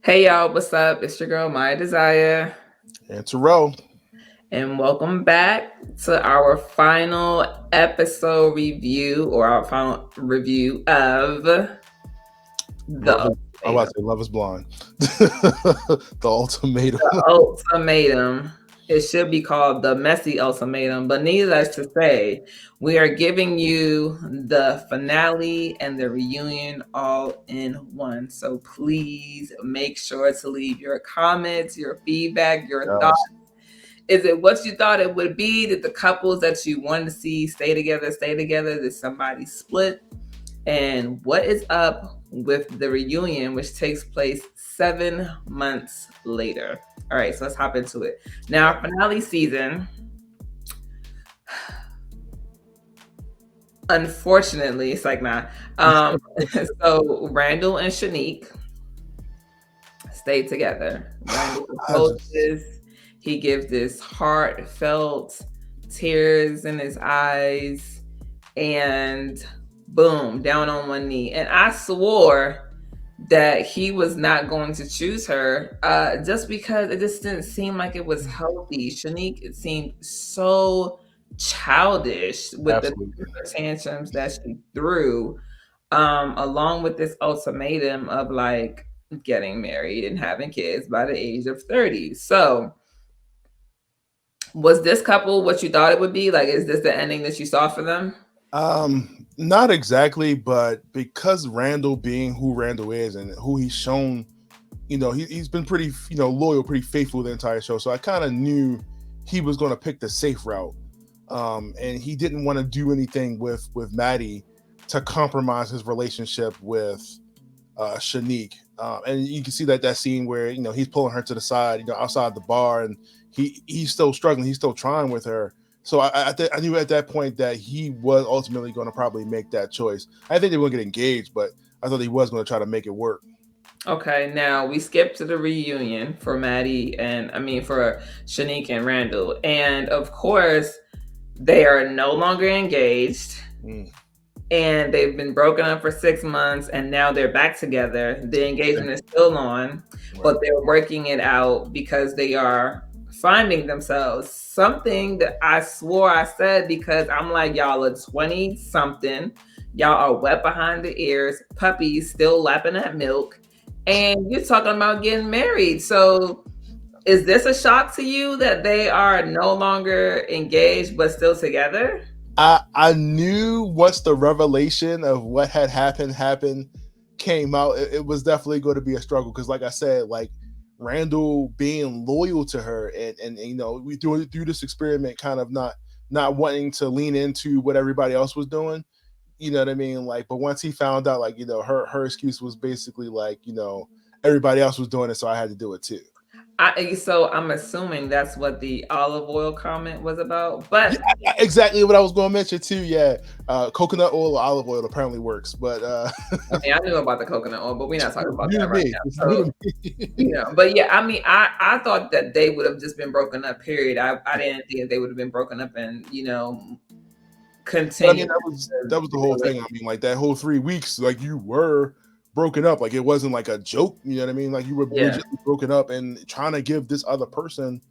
Hey y'all, what's up? It's your girl My Desire, And Terrell. and welcome back to our final episode review or our final review of Love the is, I'm about to say Love is Blind. The ultimatum. ultimatum. It should be called the messy ultimatum, but needless to say, we are giving you the finale and the reunion all in one. So please make sure to leave your comments, your feedback, your thoughts. Yes. Is it what you thought it would be? Did the couples that you wanted to see stay together, stay together? Did somebody split? And what is up with the reunion, which takes place 7 months later? All right, so let's hop into it. Now, our finale season, unfortunately, it's like, nah. So Randall and Shanique stayed together. Randall proposes. He gives this heartfelt tears in his eyes, and boom, down on one knee. And I swore that he was not going to choose her just because it just didn't seem like it was healthy. Shanique, it seemed so childish with the tantrums that she threw, along with this ultimatum of like getting married and having kids by the age of 30. So was this couple what you thought it would be? Like, is this the ending that you saw for them? Not exactly, but because Randall being who Randall is and who he's shown, he's been pretty, loyal, pretty faithful the entire show. So I kind of knew he was going to pick the safe route. And he didn't want to do anything with Maddie to compromise his relationship with Shanique. And you can see that scene where, he's pulling her to the side, outside the bar, and he's still struggling. He's still trying with her. So I knew at that point that he was ultimately going to probably make that choice. I think they were going to get engaged, but I thought he was going to try to make it work. Okay, now we skip to the reunion for for Shanique and Randall. And of course, they are no longer engaged. And they've been broken up for 6 months, and now they're back together. The engagement is still on, but they're working it out because they are finding themselves. Something that I swore I said, because I'm like, y'all are 20 something, y'all are wet behind the ears, puppies still lapping at milk, and you're talking about getting married. So is this a shock to you that they are no longer engaged but still together? I knew once the revelation of what had happened came out, it was definitely going to be a struggle, because like I said, like Randall being loyal to her, and we through this experiment kind of not wanting to lean into what everybody else was doing, you know what I mean? Like, but once he found out, like, her excuse was basically like, everybody else was doing it, so I had to do it too. So I'm assuming that's what the olive oil comment was about. But yeah, exactly what I was going to mention too. Yeah, coconut oil or olive oil apparently works, but I knew about the coconut oil, but we're not talking about that right now. So, but yeah, I thought that they would have just been broken up. Period. I didn't think they would have been broken up and continue. That was the whole thing. I mean, like that whole 3 weeks, like you were broken up. Like it wasn't like a joke. You know what I mean? Like you were legitimately broken up and trying to give this other person,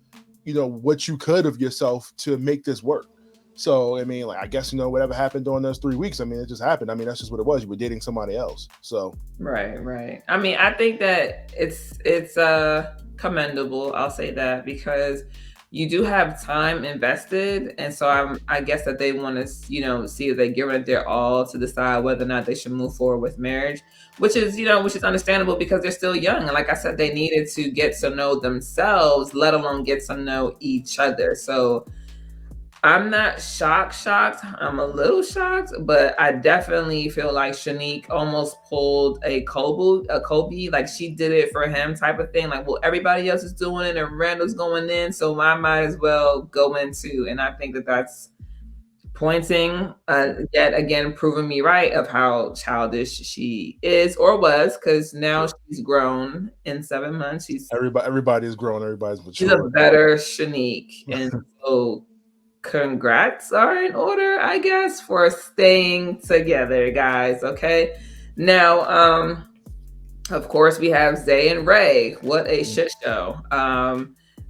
what you could of yourself to make this work. So I mean, like I guess whatever happened during those 3 weeks. I mean, it just happened. I mean, that's just what it was. You were dating somebody else. So right. I mean, I think that it's commendable. I'll say that, because you do have time invested, and so I guess that they want to see if they're giving it their all to decide whether or not they should move forward with marriage, which is understandable because they're still young, and like I said, they needed to get to know themselves, let alone get to know each other. So I'm not shocked. I'm a little shocked, but I definitely feel like Shanique almost pulled a Colby, like she did it for him type of thing. Like, well, everybody else is doing it and Randall's going in, so I might as well go in too. And I think that that's pointing yet again, proving me right of how childish she is or was, because now she's grown in 7 months. everybody is grown. Everybody's mature. She's a better Shanique, and so congrats are in order, I guess, for staying together, guys. Okay. Now, Of course, we have Zay and Rae. What a shit show.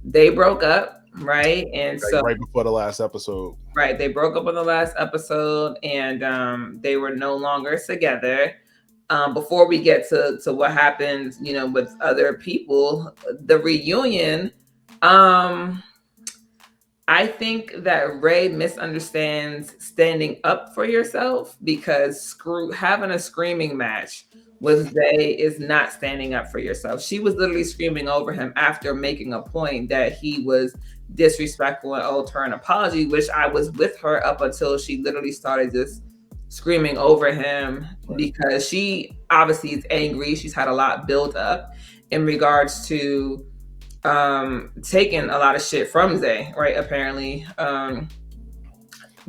They broke up, right? And Like so, right before the last episode. right, they broke up on the last episode, and they were no longer together. Before we get to what happened, with other people, the reunion. Um, I think that Rae misunderstands standing up for yourself, because having a screaming match with Zay is not standing up for yourself. She was literally screaming over him after making a point that he was disrespectful and owed her an apology, which I was with her up until she literally started just screaming over him, because she obviously is angry. She's had a lot built up in regards to taking a lot of shit from Zay, right? Apparently.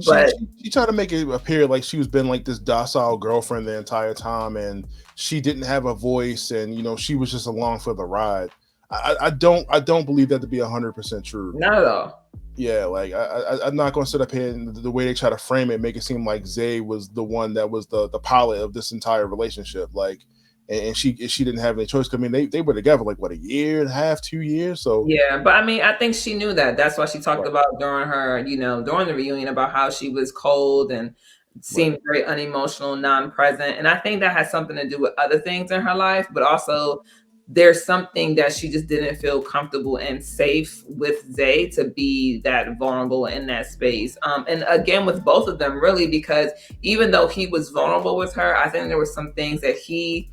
But she tried to make it appear like she was been like this docile girlfriend the entire time, and she didn't have a voice, and she was just along for the ride. I don't believe that to be 100% true. not at all. Yeah, like I'm not going to sit up here and the way they try to frame it, make it seem like Zay was the one that was the pilot of this entire relationship. Like, and she didn't have any choice. I mean, they were together like what, a year and a half, 2 years. So Yeah, but I mean, I think she knew that. That's why she talked about during the reunion, about how she was cold and seemed very unemotional, non-present. And I think that has something to do with other things in her life, but also there's something that she just didn't feel comfortable and safe with Zay to be that vulnerable in that space. And again, with both of them, really, because even though he was vulnerable with her, I think there were some things that he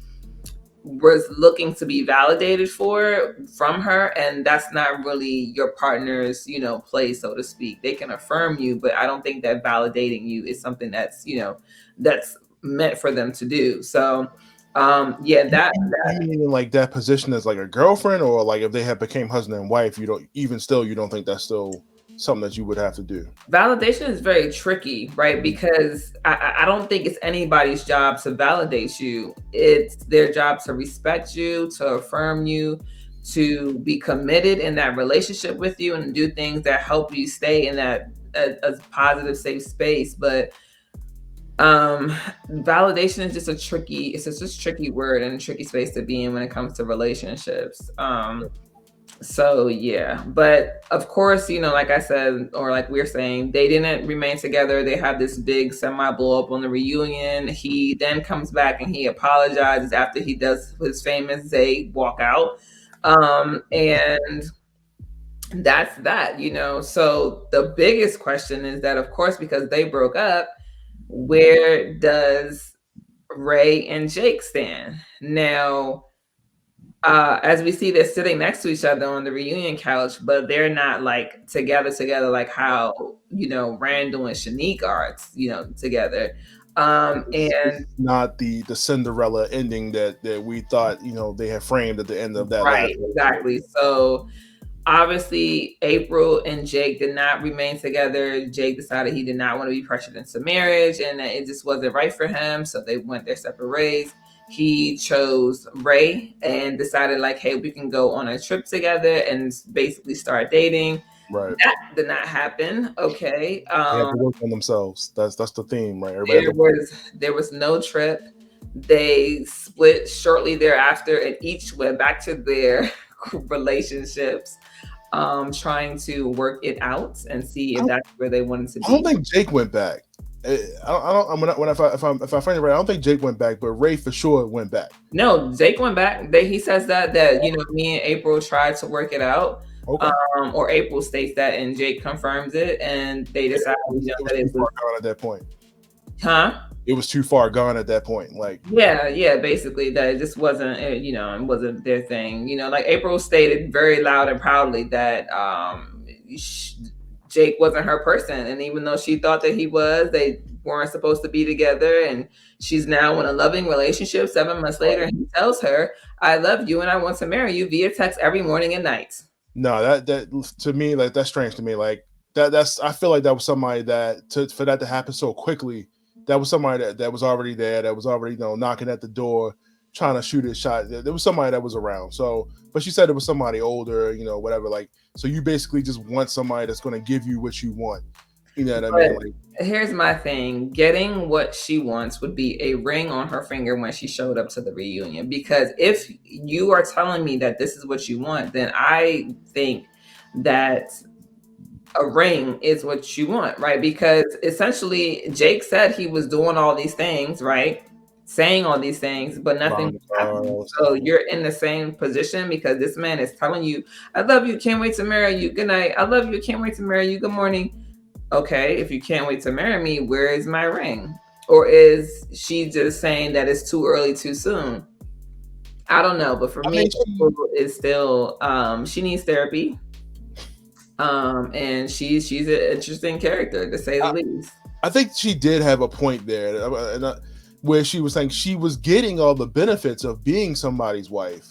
was looking to be validated from her, and that's not really your partner's place, so to speak. They can affirm you, but I don't think that validating you is something that's that's meant for them to do. So yeah, that you mean like that position as like a girlfriend, or like if they have became husband and wife, you don't think that's still something that you would have to do? validation is very tricky, right? Because I don't think it's anybody's job to validate you. It's their job to respect you, to affirm you, to be committed in that relationship with you, and do things that help you stay in that a positive, safe space. But validation is just a tricky word and a tricky space to be in when it comes to relationships. So yeah, but of course, like I said, or like we're saying, they didn't remain together. They had this big semi blow up on the reunion. He then comes back and he apologizes after he does his famous Zay walk out. And that's that, So the biggest question is that, of course, because they broke up, where does Rae and Jake stand now? As we see, they're sitting next to each other on the reunion couch, but they're not like together like how Randall and Shanique are together. And not the Cinderella ending that we thought they had framed at the end of that. Right, exactly. So obviously, April and Jake did not remain together. Jake decided he did not want to be pressured into marriage, and that it just wasn't right for him. So they went their separate ways. He chose Rae and decided, like, hey, we can go on a trip together and basically start dating. Right. That did not happen. Okay. They have to work on themselves. That's the theme, right? There was no trip. They split shortly thereafter and each went back to their relationships, trying to work it out and see if that's where they wanted to be. I don't think Jake went back. If I find it right, I don't think Jake went back, but Rae for sure went back. No, Jake went back. He says that me and April tried to work it out. Okay. Or April states that, and Jake confirms it, and they decided that it was too far gone at that point. Huh? It was too far gone at that point. Like basically that it just wasn't it wasn't their thing. Like April stated very loud and proudly that Jake wasn't her person, and even though she thought that he was, they weren't supposed to be together, and she's now in a loving relationship. 7 months later, and he tells her, "I love you and I want to marry you" via text every morning and night. No, that to me, like, that's strange to me. Like that's I feel like that was somebody that for that to happen so quickly, that was somebody that was already there, that was already knocking at the door, trying to shoot his shot. There was somebody that was around. So, but she said it was somebody older, whatever. Like, so you basically just want somebody that's going to give you what you want. You know what I mean? Like, here's my thing. Getting what she wants would be a ring on her finger when she showed up to the reunion. Because if you are telling me that this is what you want, then I think that a ring is what you want, right? Because essentially Jake said he was doing all these things, right? Saying all these things, but nothing buying the car, happened. all that So stuff. you're in the same position because this man is telling you, I love you, can't wait to marry you. Good night. I love you, can't wait to marry you. Good morning. Okay, if you can't wait to marry me, where is my ring? Or is she just saying that it's too early, too soon? I don't know, but for I me, mean, it's still she needs therapy. And she's an interesting character to say the least. I think she did have a point there, where she was saying she was getting all the benefits of being somebody's wife.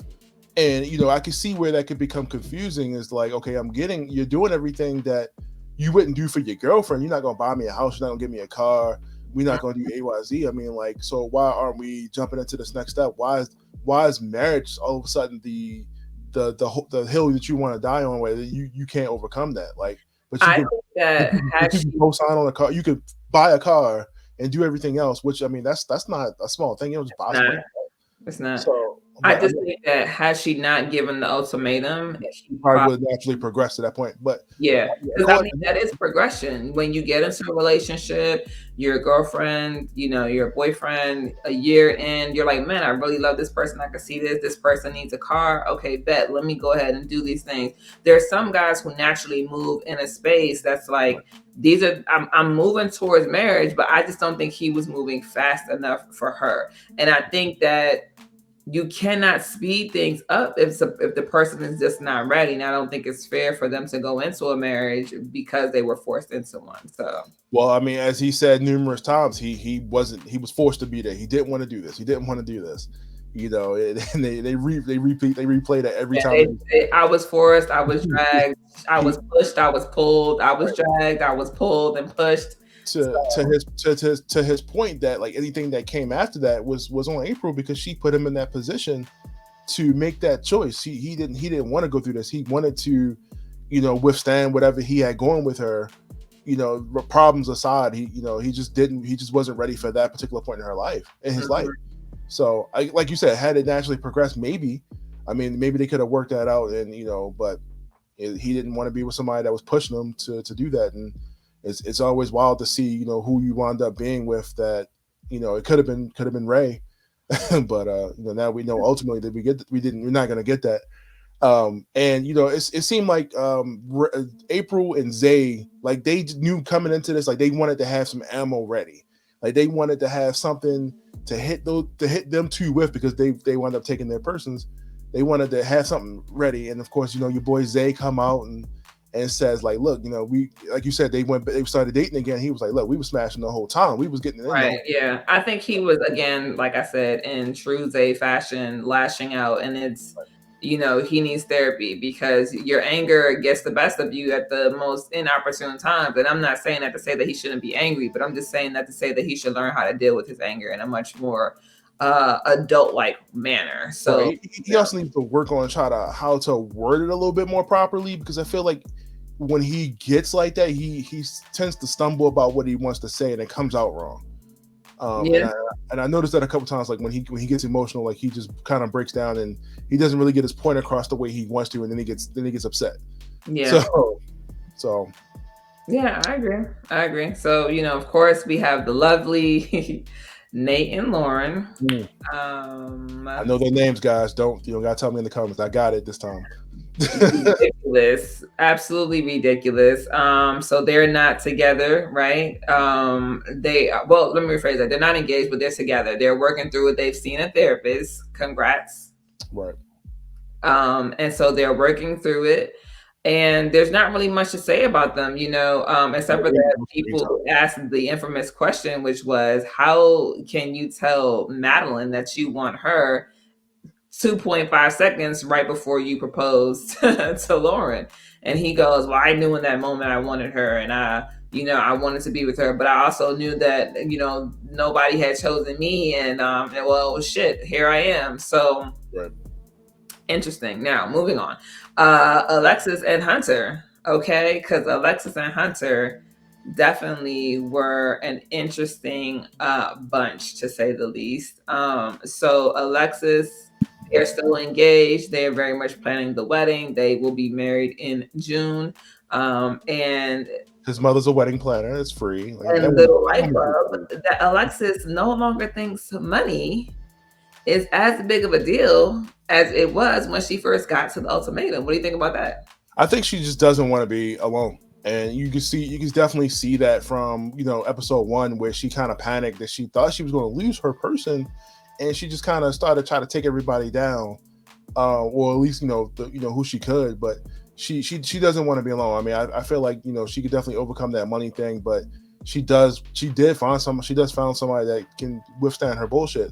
And I could see where that could become confusing. Is like, okay, you're doing everything that you wouldn't do for your girlfriend. You're not gonna buy me a house. You're not gonna give me a car. We're not gonna do AYZ. I mean, like, so why aren't we jumping into this next step? Why is marriage all of a sudden the hill that you want to die on, where you can't overcome that? Like, but I think that you could co-sign on a car. You could buy a car and do everything else. Which, I mean, that's not a small thing. You don't just buy something. It's not. So I just think that had she not given the ultimatum, she probably would naturally progress to that point. But yeah, because I mean that is progression. When you get into a relationship, your girlfriend, your boyfriend, a year in, you're like, man, I really love this person. I can see this. This person needs a car. Okay, bet. Let me go ahead and do these things. There are some guys who naturally move in a space that's like, I'm moving towards marriage, but I just don't think he was moving fast enough for her. And I think that you cannot speed things up if the person is just not ready. And I don't think it's fair for them to go into a marriage because they were forced into one. So, well, I mean, as he said numerous times, he was forced to be there. He didn't want to do this. He didn't want to do this. And they replay that every time. I was forced. I was dragged. I was pushed. I was pulled. I was dragged. I was pulled and pushed. To his point, that like anything that came after that was on April, because she put him in that position to make that choice. He didn't want to go through this. He wanted to, withstand whatever he had going with her. Problems aside, he just wasn't ready for that particular point in her life, in his life. So, like you said, had it naturally progressed, maybe they could have worked that out, and but he didn't want to be with somebody that was pushing him to do that. And it's always wild to see who you wound up being with. That it could have been Rae, but now we know ultimately that we're not going to get that. And it seemed like April and Zay, like, they knew coming into this, like, they wanted to have some ammo ready, like they wanted to have something to hit them two with, because they wound up taking their persons. They wanted to have something ready, and of course, your boy Zay come out and says, like, look, we, like you said, they started dating again. He was like, look, we were smashing the whole time. We was getting it right. Yeah, I think he was, again, like I said, in true Zay fashion, lashing out, and it's he needs therapy, because your anger gets the best of you at the most inopportune times. And I'm not saying that to say that he shouldn't be angry, but I'm just saying that to say that he should learn how to deal with his anger in a much more adult-like manner. So he also needs to work on how to word it a little bit more properly, because I feel like when he gets like that, he tends to stumble about what he wants to say, and it comes out wrong. And I noticed that a couple times, like when he gets emotional, like he just kind of breaks down and he doesn't really get his point across the way he wants to, and then he gets upset. Yeah. So yeah, I agree. So of course, we have the lovely Nate and Lauren. I know their names, guys. You don't gotta tell me in the comments. I got it this time. Ridiculous, absolutely ridiculous. So they're not together, right? Let me rephrase that. They're not engaged, but they're together. They're working through it. They've seen a therapist. Congrats. Right. And so they're working through it. And there's not really much to say about them, except for that people asked the infamous question, which was, how can you tell Madlyn that you want her 2.5 seconds right before you proposed to Lauren? And he goes, well, I knew in that moment I wanted her, and I wanted to be with her, but I also knew that, nobody had chosen me, and well, shit, here I am. So right. Interesting. Now, moving on. Alexis and Hunter. Okay, because Alexis and Hunter, definitely were an interesting bunch, to say the least. So Alexis, they're still engaged. They are very much planning the wedding. They will be married in June. And His mother's a wedding planner. It's free. Like that and the light woman bulb that Alexis no longer thinks money is as big of a deal as it was when she first got to the ultimatum. What do you think about that? I think she just doesn't want to be alone. And you can definitely see that from, episode 1, where she kind of panicked that she thought she was going to lose her person, and she just kind of started trying to take everybody down, or at least who she could. But she doesn't want to be alone. I mean, I feel like she could definitely overcome that money thing, but she does find somebody that can withstand her bullshit,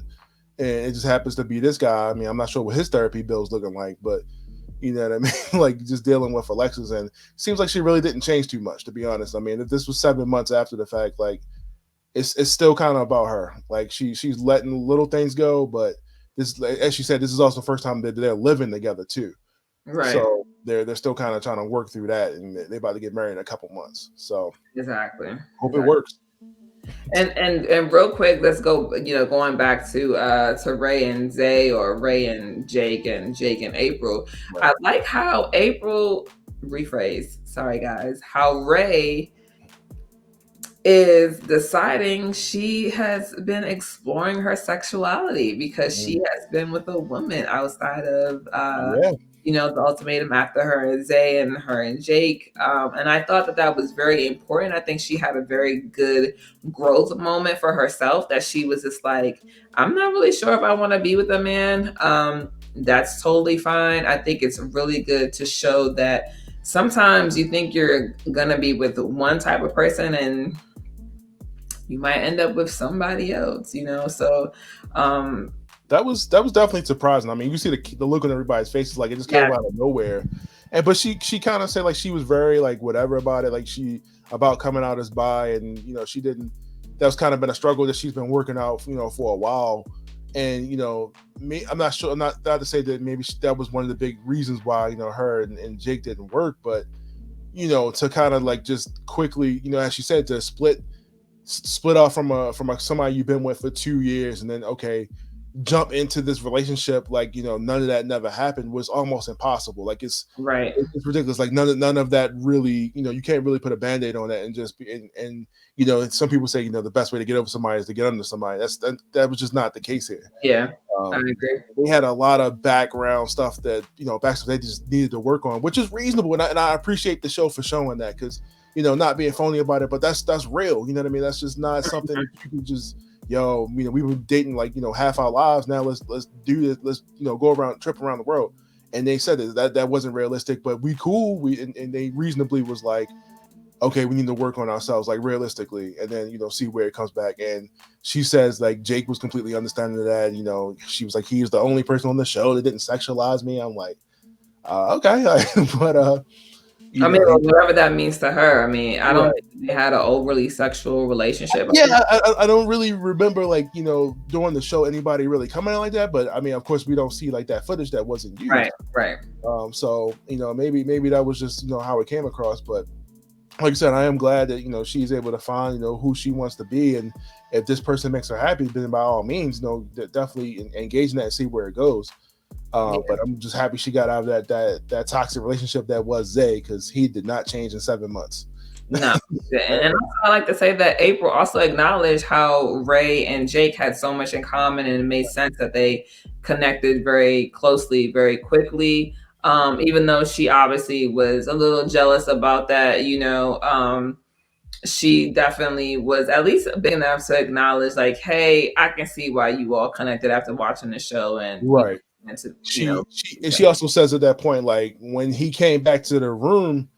and it just happens to be this guy. I mean, I'm not sure what his therapy bill's looking like, but you know what I mean? Like, just dealing with Alexis, and seems like she really didn't change too much, to be honest. I mean, if this was 7 months after the fact, like, it's still kind of about her. Like, she's letting little things go, but this, as she said, this is also the first time that they're living together too. Right. So they're still kind of trying to work through that, and they're about to get married in a couple months. So exactly. Hope it works. And real quick, let's go. Going back to Rae and Zay, or Rae and Jake and April. Right. I like how April rephrase. Sorry, guys. How Rae is deciding she has been exploring her sexuality because she has been with a woman outside of the ultimatum after her and Zay and her and Jake. And I thought that was very important. I think she had a very good growth moment for herself, that she was just like, I'm not really sure if I want to be with a man. That's totally fine. I think it's really good to show that sometimes you think you're going to be with one type of person and you might end up with somebody else, So that was definitely surprising. I mean, you see the look on everybody's faces, like it just came out of nowhere. But she kind of said like she was very like whatever about it, like she about coming out as bi, and she didn't. That's kind of been a struggle that she's been working out, for a while. And I'm not sure. I'm not to say that maybe that was one of the big reasons why her and Jake didn't work, but to kind of like just quickly, as she said, to split off from somebody you've been with for 2 years, and then jump into this relationship like none of that never happened, was almost impossible. Like it's ridiculous. Like none of that really, you can't really put a band-aid on that and just be, and some people say the best way to get over somebody is to get under somebody. That was just not the case here. I agree. They had a lot of background stuff that they just needed to work on, which is reasonable, and I appreciate the show for showing that, because not being phony about it, but that's real. You know what I mean? That's just not something that you can just we've been dating like half our lives now. Let's do this. Let's go around, trip around the world. And they said that wasn't realistic, but we cool. And they reasonably was like, okay, we need to work on ourselves, like realistically, and then see where it comes back. And she says like Jake was completely understanding of that. She was like, he's the only person on the show that didn't sexualize me. I'm like, okay, but whatever that means to her. I mean, I don't think they had an overly sexual relationship. Yeah, I don't really remember like during the show anybody really coming out like that. But I mean, of course, we don't see like that footage that wasn't used. Right. So maybe that was just how it came across. But like I said, I am glad that she's able to find who she wants to be, and if this person makes her happy, then by all means, definitely engage in that and see where it goes. But I'm just happy she got out of that toxic relationship that was Zay, because he did not change in 7 months. No. And also, I like to say that April also acknowledged how Rae and Jake had so much in common, and it made sense that they connected very closely, very quickly. Even though she obviously was a little jealous about that, she definitely was at least big enough to acknowledge like, hey, I can see why you all connected after watching the show. And right. She also says at that point, like, when he came back to the room,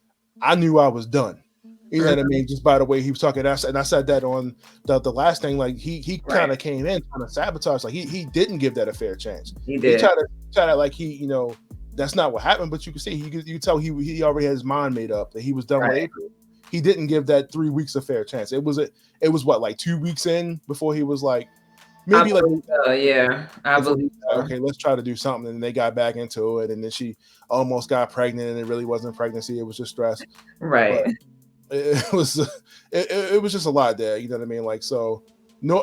I knew I was done. You know what I mean? Just by the way he was talking. And I said that on the last thing, like he kind of came in trying to sabotage. Like he didn't give that a fair chance. He did. He tried to like that's not what happened. But you can see you tell he already had his mind made up that he was done with April. He didn't give that 3 weeks a fair chance. It was what, like 2 weeks in before he was like, maybe I believe so. Okay, let's try to do something. And they got back into it, and then she almost got pregnant, and it really wasn't pregnancy; it was just stress. Right. it was it was just a lot there. You know what I mean? Like, so no,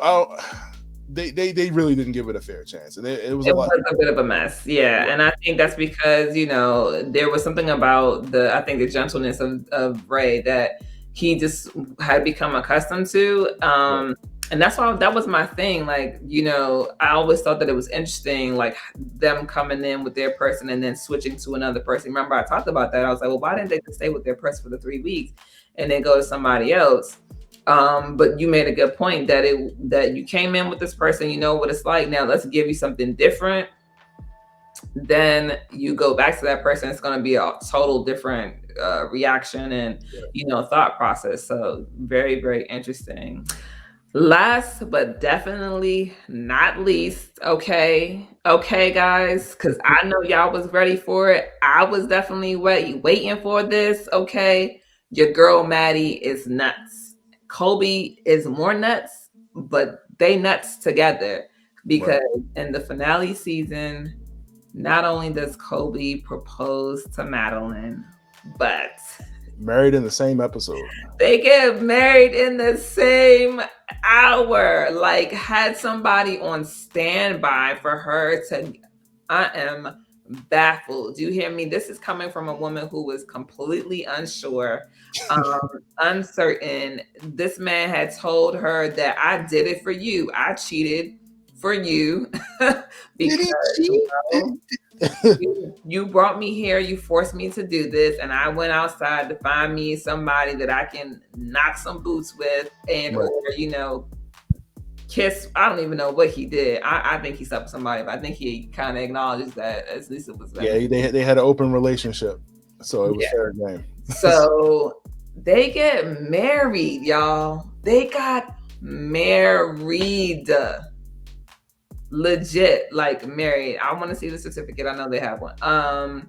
they really didn't give it a fair chance, and it was a It lot. was a bit of a mess, yeah, and I think that's because, there was something about I think the gentleness of Rae that he just had become accustomed to, Right. and that's why that was my thing, like, I always thought that it was interesting, like, them coming in with their person and then switching to another person. Remember I talked about that, I was like, "Well, why didn't they just stay with their person for the 3 weeks and then go to somebody else?" But you made a good point that you came in with this person, you know what it's like. Now let's give you something different. Then you go back to that person, it's going to be a total different reaction and thought process. So very, very interesting. Last but definitely not least, okay, guys, because I know y'all was ready for it. I was definitely waiting for this. Okay, your girl Maddie is nuts. Colby is more nuts, but they nuts together Right. because in the finale season, not only does Colby propose to Madlyn, but Married in the same episode. they get married in the same hour. Like, had somebody on standby for her to. I am baffled. Do you hear me? This is coming from a woman who was completely unsure, uncertain. This man had told her that I did it for you. I cheated for you Did he because cheat? you brought me here, you forced me to do this, and I went outside to find me somebody that I can knock some boots with and Right. or kiss. I don't even know what he did. I think he slept with somebody, but I think he kind of acknowledges that at least it was that. Yeah, they had an open relationship, so it was Yeah. fair game. So they get married, y'all. They got married. Legit, like married. I want to see the certificate. I know they have one.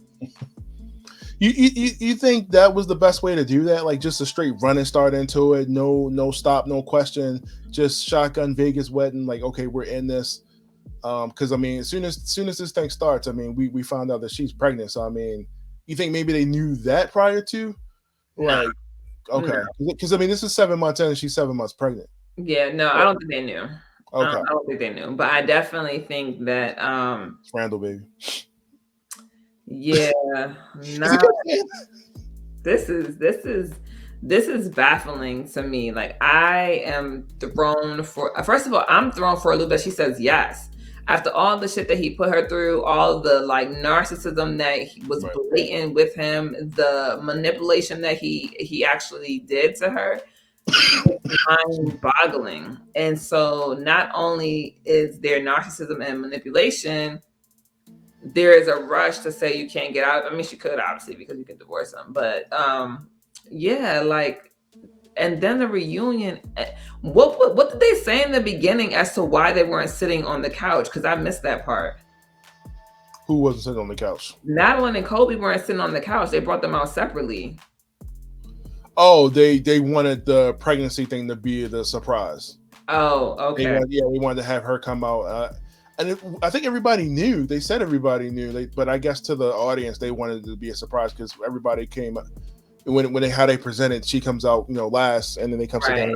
You think that was the best way to do that? Like just a straight run and start into it, no stop, no question, just shotgun Vegas wedding. Like, okay, we're in this. Because I mean, as soon as this thing starts, I mean, we found out that she's pregnant. So I mean, you think maybe they knew that prior to? No, Like, okay, no. because I mean, this is 7 months in, and she's 7 months pregnant. Yeah, no, I don't think they knew. Okay, I don't think they knew, but I definitely think that it's Randall, baby. yeah, Is he no, kept saying this is baffling to me. Like, I am thrown for first of all, I'm thrown for a loop that she says yes. After all the shit that he put her through, all the like narcissism that he was right. blatant with him, the manipulation that he actually did to her, mind boggling. And so not only is there narcissism and manipulation, there is a rush to say you can't get out. I mean, she could obviously because you could divorce him, but yeah, like, and then the reunion. What did they say in the beginning as to why they weren't sitting on the couch? Because I missed that part. Who wasn't sitting on the couch? Madlyn and Colby weren't sitting on the couch. They brought them out separately. Oh, they wanted the pregnancy thing to be the surprise. Oh, okay. They wanted to have her come out. I think everybody knew. They said everybody knew. But I guess to the audience, they wanted it to be a surprise because everybody came when they how they presented. She comes out, last, and then they come sit down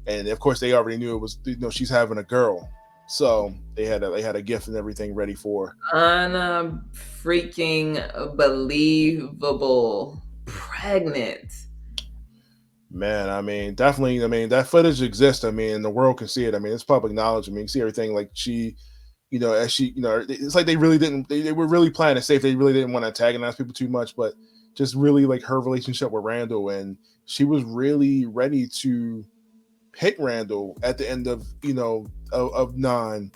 and of course they already knew it was she's having a girl, so they had a gift and everything ready for her. Freaking believable. Pregnant. Man, I mean, definitely. I mean, that footage exists. I mean, the world can see it. I mean, it's public knowledge. I mean, you can see everything. Like she, as she, it's like they really didn't. They were really playing it safe. They really didn't want to antagonize people too much, but just really like her relationship with Randall, and she was really ready to pick Randall at the end of of 9.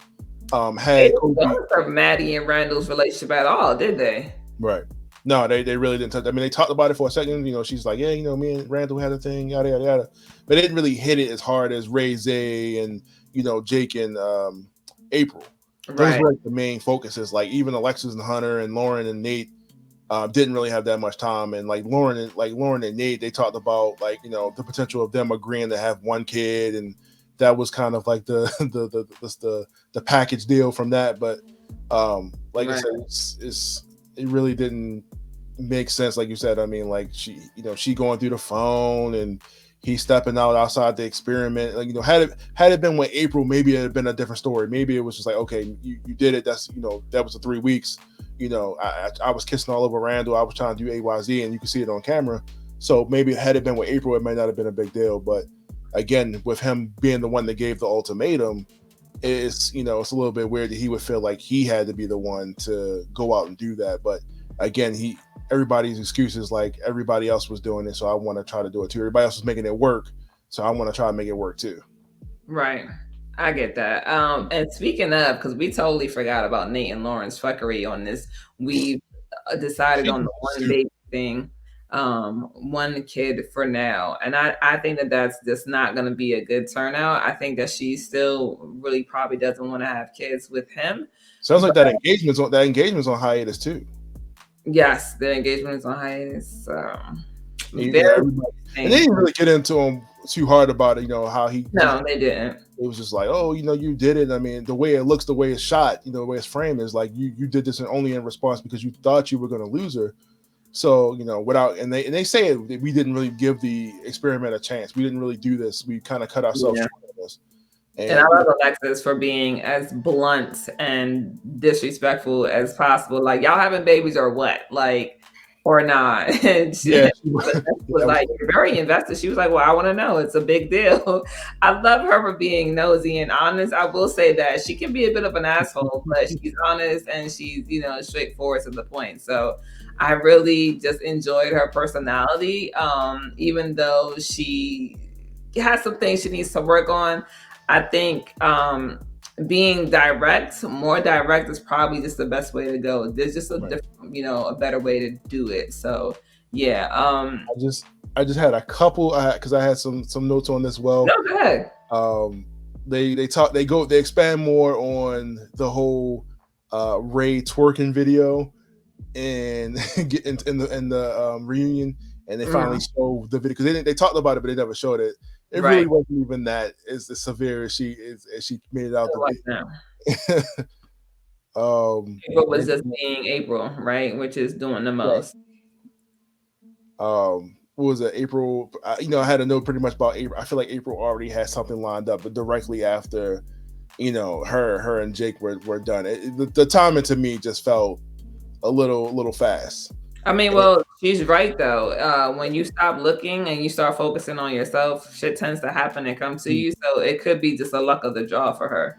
Had Kobe for Maddie and Randall's relationship at all, did they? Right. No, they really didn't touch. I mean, they talked about it for a second. She's like, yeah, me and Randall had a thing, yada yada yada, but they didn't really hit it as hard as Rae, Zay, and Jake and April. Those were like the main focuses. Like even Alexis and Hunter and Lauren and Nate didn't really have that much time. And like Lauren and Nate, they talked about like the potential of them agreeing to have one kid, and that was kind of like the package deal from that. But like I said, it really didn't makes sense, like you said. I mean, like she going through the phone and he stepping out outside the experiment. Like, had it been with April, maybe it had been a different story. Maybe it was just like, okay, you did it. That's that was the 3 weeks. I was kissing all over Randall. I was trying to do AYZ, and you can see it on camera. So maybe had it been with April, it might not have been a big deal. But again, with him being the one that gave the ultimatum, it's it's a little bit weird that he would feel like he had to be the one to go out and do that. But again, everybody's excuses like everybody else was doing it, so I want to try to do it too. Everybody else was making it work, so I want to try to make it work too. Right. I get that. And speaking of, because we totally forgot about Nate and Lauren's fuckery on this. We decided on the one baby thing, one kid for now. And I think that that's just not going to be a good turnout. I think that she still really probably doesn't want to have kids with him. Sounds like that engagement's on hiatus too. Yes, the engagement is on hiatus. And they didn't really get into him too hard about it, how he. No, they didn't. It was just like, oh, you did it. I mean, the way it looks, the way it's shot, the way it's framed is like you did this only in response because you thought you were going to lose her. So and they say it, we didn't really give the experiment a chance. We didn't really do this. We kind of cut ourselves short of this. And I love Alexis for being as blunt and disrespectful as possible. Like, y'all having babies or what? Like, or not? And she was like very invested. She was like, well, I want to know. It's a big deal. I love her for being nosy and honest. I will say that she can be a bit of an asshole, but she's honest and she's, straightforward to the point. So I really just enjoyed her personality. Even though she has some things she needs to work on. I think being more direct is probably just the best way to go. There's just a different, a better way to do it. So yeah. I just had a couple because I had some notes on this. Well, no, go ahead. They expand more on the whole Rae twerking video and get in the reunion, and they finally show the video because they talked about it, but they never showed it. It really wasn't even that as severe as she made it out to be. April was just being April, right? Which is doing the most. What was it? April. I had a note pretty much about April. I feel like April already had something lined up, but directly after, her and Jake were done. The timing to me just felt a little fast. I mean, well, she's right though. When you stop looking and you start focusing on yourself, shit tends to happen and come to you. So it could be just a luck of the draw for her.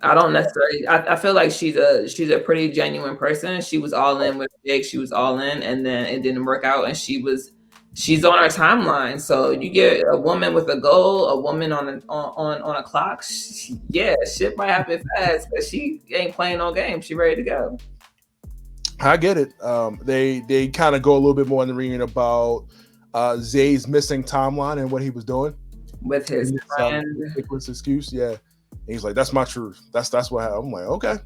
I don't necessarily. I feel like she's a pretty genuine person. She was all in with Jake. She was all in, and then it didn't work out. And she's on her timeline. So you get a woman with a goal, a woman on a clock. Shit might happen fast, but she ain't playing no game. She ready to go. I get it. They kind of go a little bit more in the reunion about Zay's missing timeline and what he was doing with his friend. Ridiculous excuse, yeah. And he's like, "That's my truth. That's what happened." I'm like, okay.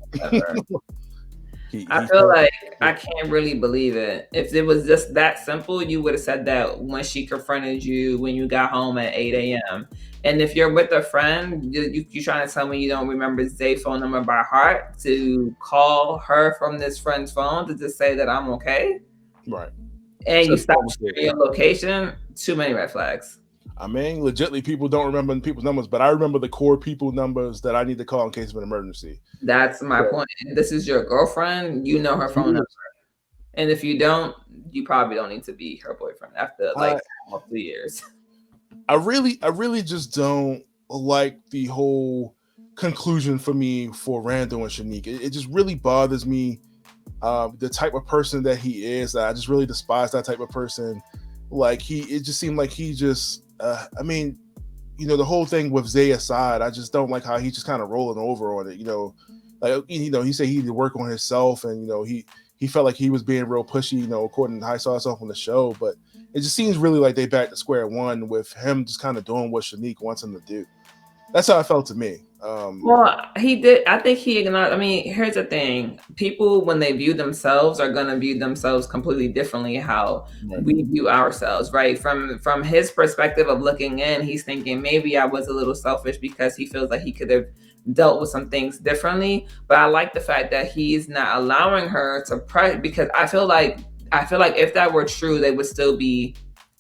I feel like I can't really believe it. If it was just that simple, you would have said that when she confronted you when you got home at 8 a.m. And if you're with a friend, you're trying to tell me you don't remember Zay's phone number by heart to call her from this friend's phone to just say that I'm okay? Right. And you stop sharing your location, too many red flags. I mean, legitimately, people don't remember people's numbers, but I remember the core people numbers that I need to call in case of an emergency. That's my point. This is your girlfriend. You know her phone number. And if you don't, you probably don't need to be her boyfriend after like 2 years. I really just don't like the whole conclusion for me for Randall and Shanique. It just really bothers me. The type of person that he is. I just really despise that type of person. Like it just seemed like he just, I mean, the whole thing with Zay aside, I just don't like how he's just kind of rolling over on it. He said he needed to work on himself, and he felt like he was being real pushy. According to how I saw himself on the show, but it just seems really like they back to square one with him just kind of doing what Shanique wants him to do. That's how it felt to me. Well, he did. I think he ignored. I mean, here's the thing: people, when they view themselves, are going to view themselves completely differently how we view ourselves, right? From his perspective of looking in, he's thinking maybe I was a little selfish because he feels like he could have dealt with some things differently. But I like the fact that he's not allowing her to because I feel like I feel like if that were true, they would still be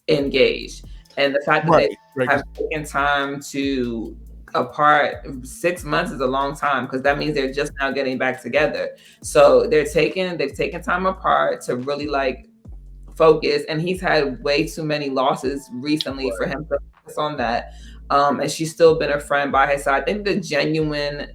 engaged. And the fact that they right. have taken time to apart, 6 months is a long time, because that means they're just now getting back together. So they've taken time apart to really like focus, and he's had way too many losses recently for him to focus on that. And she's still been a friend by his side. I think the genuine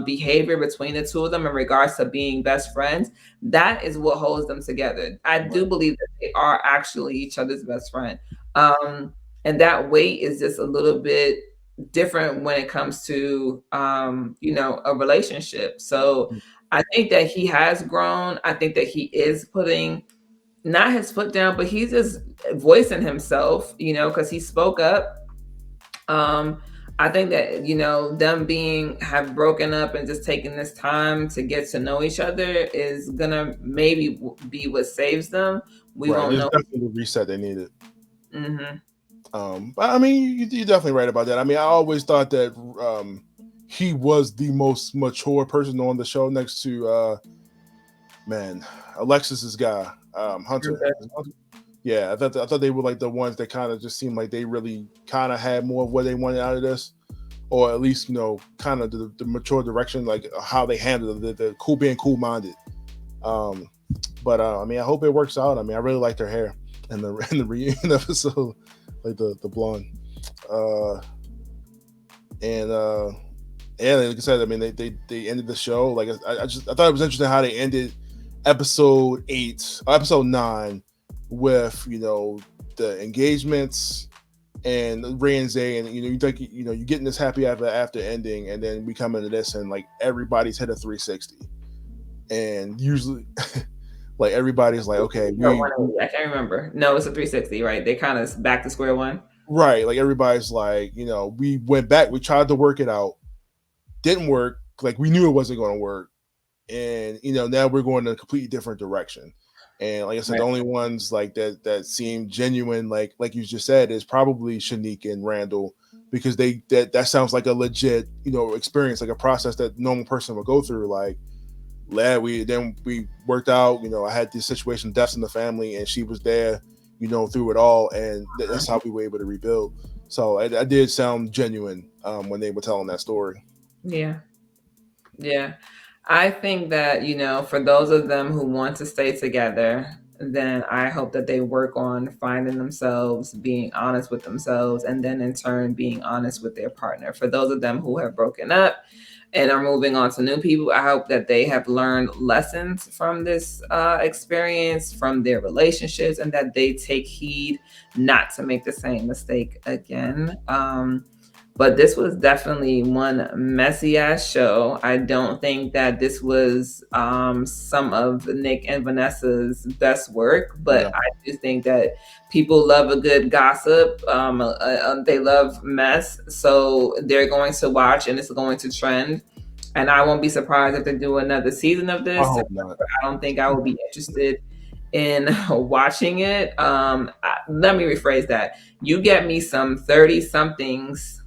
behavior between the two of them in regards to being best friends, that is what holds them together. I do believe that they are actually each other's best friend. And that weight is just a little bit different when it comes to a relationship. So I think that he has grown. I think that he is putting not his foot down, but he's just voicing himself, because he spoke up. I think that, them have broken up and just taking this time to get to know each other is gonna maybe be what saves them. We won't know. Definitely the reset they needed. Mm-hmm. But I mean, you're definitely right about that. I mean, I always thought that he was the most mature person on the show, next to Alexis's guy, Hunter. Okay. Yeah, I thought they were like the ones that kind of just seemed like they really kind of had more of what they wanted out of this, or at least kind of the mature direction, like how they handled the cool, being cool minded. But I mean, I hope it works out. I mean, I really liked her hair in the reunion episode, like the blonde. Yeah, like I said, I mean, they ended the show. Like I thought it was interesting how they ended episode 9 with the engagements and Rae and Zay, and you think you're getting this happy after ending, and then we come into this and like everybody's hit a 360, and usually like everybody's like, okay, I can't remember. No, it's a 360, right? They kind of back to square one, right? Like everybody's like, we went back, we tried to work it out, didn't work. Like we knew it wasn't going to work, and now we're going in a completely different direction. And like I said, the only ones like that seem genuine, like you just said, is probably Shanique and Randall, because that sounds like a legit experience, like a process that a normal person would go through. Like, we worked out. I had this situation, deaths in the family, and she was there, through it all, and that's how we were able to rebuild. So I did sound genuine when they were telling that story. Yeah. I think that, for those of them who want to stay together, then I hope that they work on finding themselves, being honest with themselves, and then in turn being honest with their partner. For those of them who have broken up and are moving on to new people, I hope that they have learned lessons from this experience, from their relationships, and that they take heed not to make the same mistake again. But this was definitely one messy ass show. I don't think that this was some of Nick and Vanessa's best work, but I do think that people love a good gossip. They love mess, so they're going to watch, and it's going to trend. And I won't be surprised if they do another season of this. I don't think I will be interested in watching it. Let me rephrase that. You get me some 30-somethings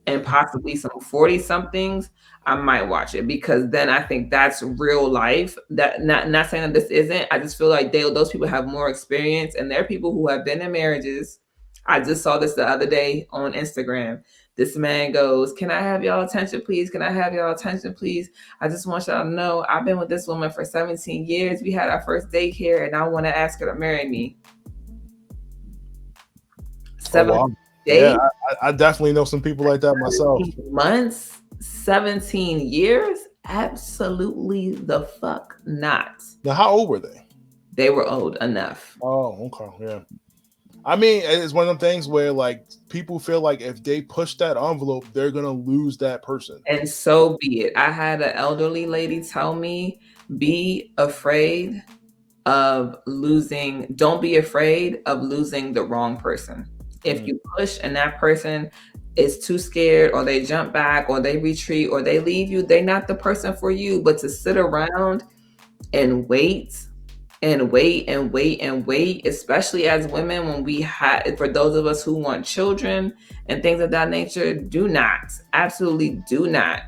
and possibly some 40-somethings, I might watch it, because then I think that's real life. That not saying that this isn't. I just feel like those people have more experience, and they're people who have been in marriages. I just saw this the other day on Instagram. This man goes, "Can I have y'all attention, please? Can I have y'all attention, please? I just want y'all to know I've been with this woman for 17 years. We had our first date here, and I want to ask her to marry me." 7 days? Yeah, I definitely know some people like that myself. Months, 17 years? Absolutely the fuck not. Now, how old were they? They were old enough. Oh, okay, yeah. I mean, it's one of them things where like people feel like if they push that envelope, they're gonna lose that person. And so be it. I had an elderly lady tell me, be afraid of losing, don't be afraid of losing the wrong person. If you push and that person is too scared, or they jump back, or they retreat, or they leave you, they're not the person for you. But to sit around and wait and wait and wait and wait, especially as women, when we had, for those of us who want children and things of that nature, do not, absolutely do not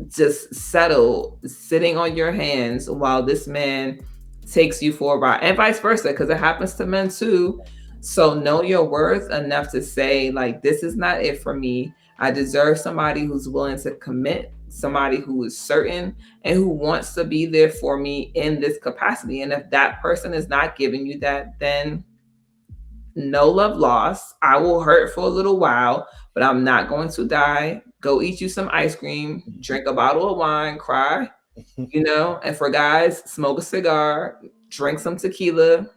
just settle sitting on your hands while this man takes you for a ride, and vice versa, because it happens to men too. So know your worth enough to say, like, this is not it for me. I deserve somebody who's willing to commit, somebody who is certain and who wants to be there for me in this capacity. And if that person is not giving you that, then no love lost. I will hurt for a little while, but I'm not going to die. Go eat you some ice cream, drink a bottle of wine, cry, and for guys, smoke a cigar, drink some tequila,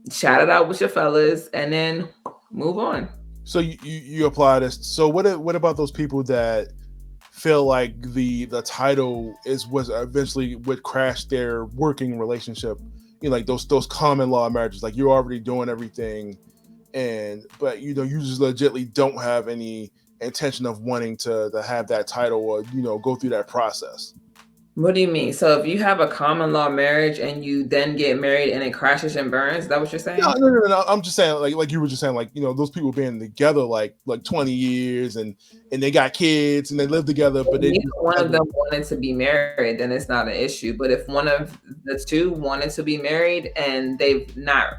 chat it out with your fellas, and then move on. So you apply this. So what about those people that feel like the title was eventually would crash their working relationship? Like those common law marriages, like you're already doing everything, but you just legitimately don't have any intention of wanting to have that title or go through that process. What do you mean? So if you have a common law marriage and you then get married and it crashes and burns, is that what you're saying? No. I'm just saying, like you were just saying, like those people being together like 20 years and they got kids and they live together, but if one of them wanted to be married, then it's not an issue. But if one of the two wanted to be married and they've not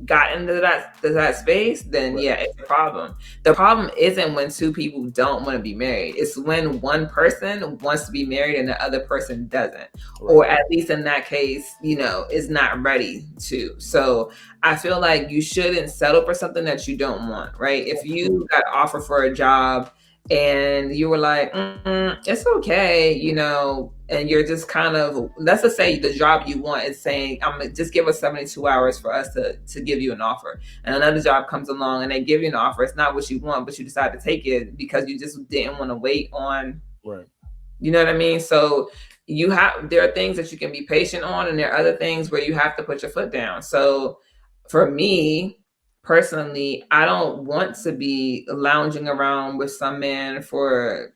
gotten to that space, then yeah, it's a problem. The problem isn't when two people don't want to be married. It's when one person wants to be married and the other person doesn't, or at least in that case, is not ready to. So I feel like you shouldn't settle for something that you don't want, right? If you got offered for a job and you were like, it's okay, and you're just kind of, let's just say the job you want is saying, I'm gonna just give us 72 hours for us to give you an offer. And another job comes along and they give you an offer. It's not what you want, but you decide to take it because you just didn't want to wait on, right. You know what I mean? So there are things that you can be patient on, and there are other things where you have to put your foot down. So for me, personally, I don't want to be lounging around with some man for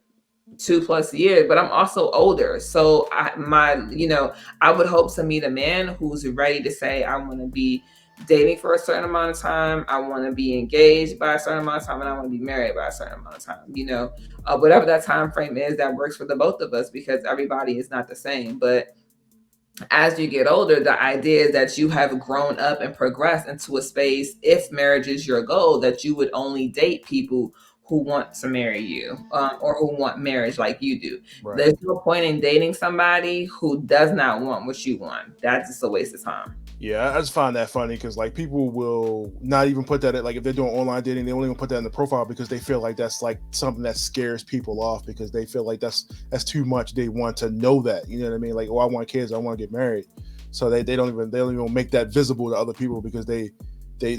2+ years, but I'm also older. So I would hope to meet a man who's ready to say, I want to be dating for a certain amount of time. I want to be engaged by a certain amount of time, and I want to be married by a certain amount of time, whatever that time frame is that works for the both of us, because everybody is not the same. But as you get older, the idea is that you have grown up and progressed into a space, if marriage is your goal, that you would only date people who want to marry you, or who want marriage like you do. Right. There's no point in dating somebody who does not want what you want. That's just a waste of time. Yeah, I just find that funny because like people will not even put that like if they're doing online dating, they won't even put that in the profile because they feel like that's like something that scares people off because they feel like that's too much. They want to know that, you know what I mean? Like, oh, I want kids, I want to get married. So they don't even make that visible to other people because they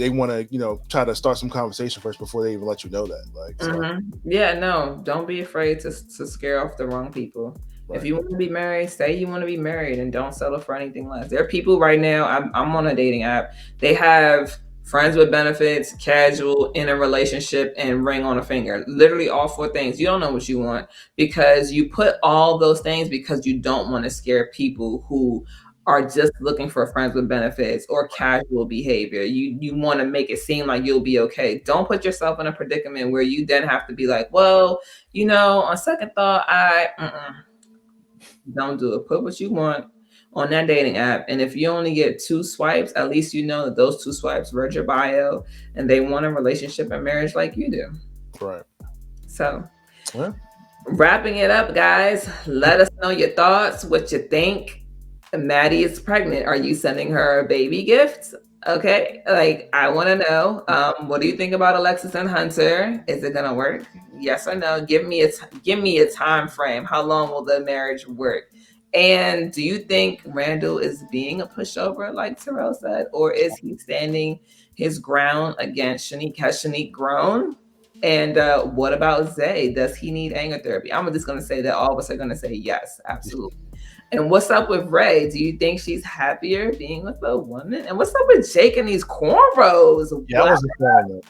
want to, try to start some conversation first before they even let you know that. Like, so. Yeah, no, don't be afraid to scare off the wrong people. Right. If you want to be married, say you want to be married and don't settle for anything less. There are people right now, I'm on a dating app. They have friends with benefits, casual, in a relationship, and ring on a finger. Literally all 4 things. You don't know what you want because you put all those things because you don't want to scare people who are just looking for friends with benefits or casual behavior. You want to make it seem like you'll be okay. Don't put yourself in a predicament where you then have to be like, well, on second thought, don't do it. Put what you want on that dating app. And if you only get 2 swipes, at least you know that those 2 swipes read your bio and they want a relationship and marriage like you do. Right. So wrapping it up, guys, let us know your thoughts, what you think. Maddie is pregnant. Are you sending her a baby gift? Okay. Like, I want to know, what do you think about Alexis and Hunter? Is it going to work? Yes or no? Give me a time frame. How long will the marriage work? And do you think Randall is being a pushover, like Terrell said, or is he standing his ground against Shanique? Has Shanique grown? And what about Zay? Does he need anger therapy? I'm just going to say that all of us are going to say yes, absolutely. And what's up with Rae? Do you think she's happier being with a woman? And what's up with Jake and these cornrows? Yeah, I wasn't feeling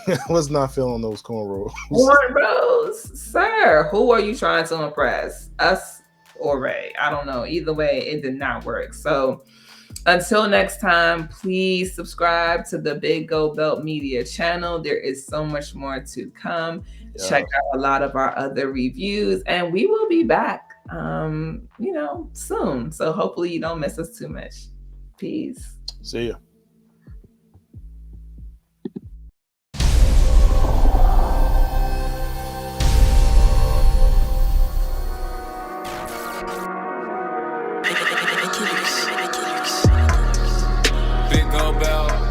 that. I was not feeling those cornrows. Cornrows, sir. Who are you trying to impress? Us or Rae? I don't know. Either way, it did not work. So until next time, please subscribe to the Big Gold Belt Media channel. There is so much more to come. Yeah. Check out a lot of our other reviews, and we will be back. soon. So hopefully you don't miss us too much. Peace. See ya. Big gold bell.